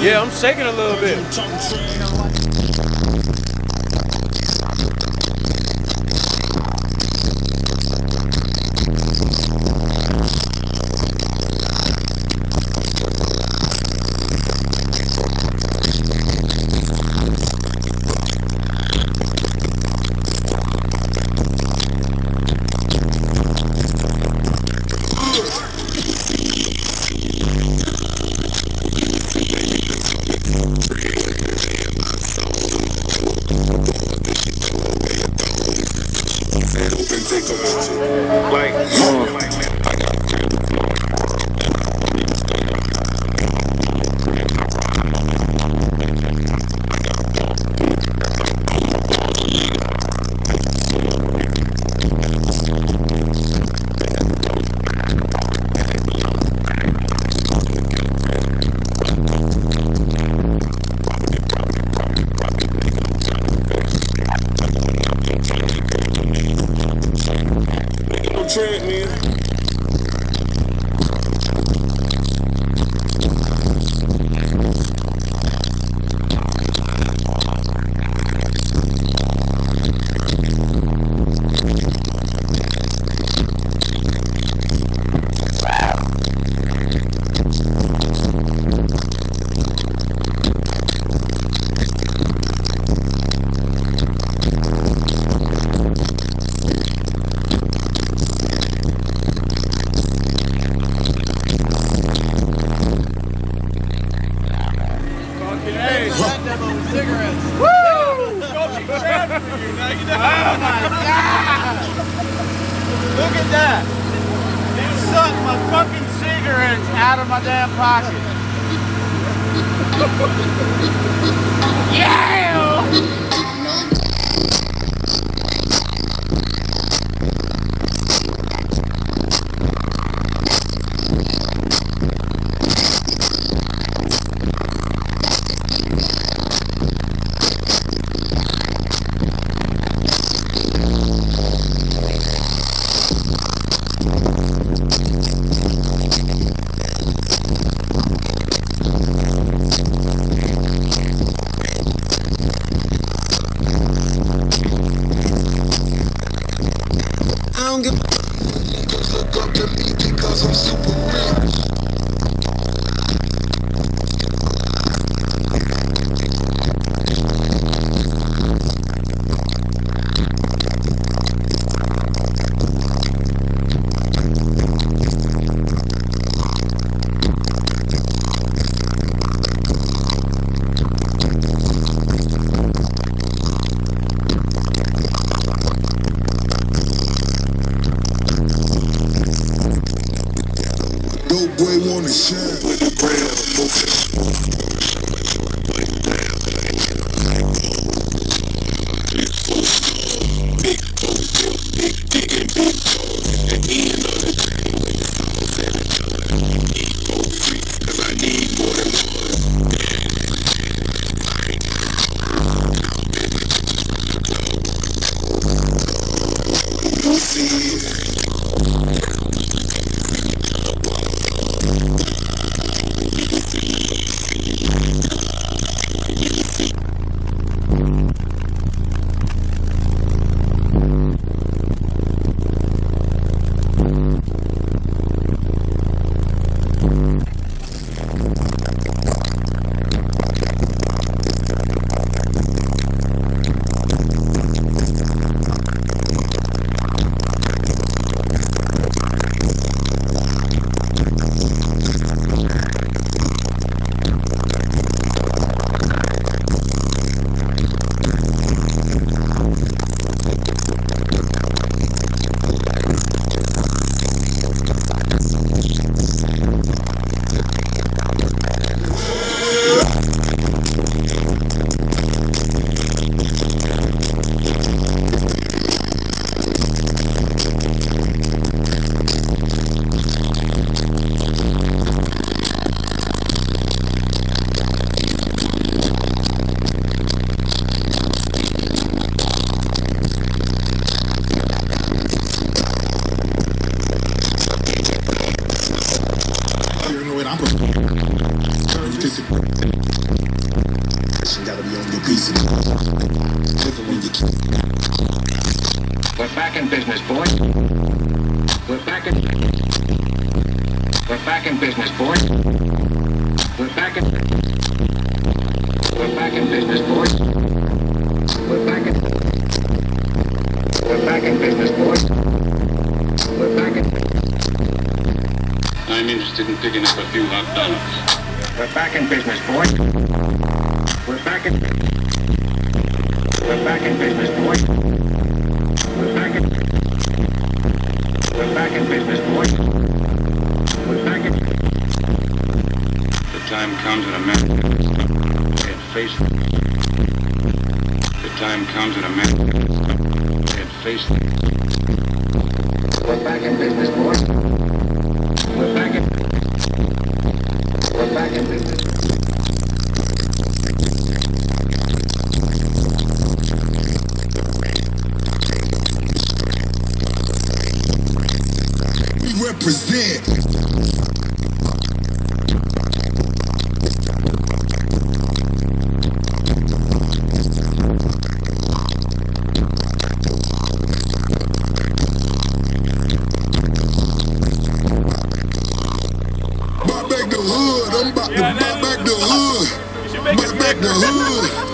Yeah, I'm shaking a little bit. Tread, man. Look at that! It sucked my fucking cigarettes out of my damn pocket. Yeah! Gotta be on your piece of when you keep. We're back in business, boys. We're back in business, boys. We're back in business, boys. We're back in business, boys. We're back in. I'm interested in picking up a few hot dollars. We're back in business, boys. We're back in business, boys. We're back in business, boys. We're back in. The time comes in a man can face it. The time comes in a man can face it. We're back in business, boys. We're back in business. Represent. Buy back the hood. I'm about to buy back the hood. Buy back the hood.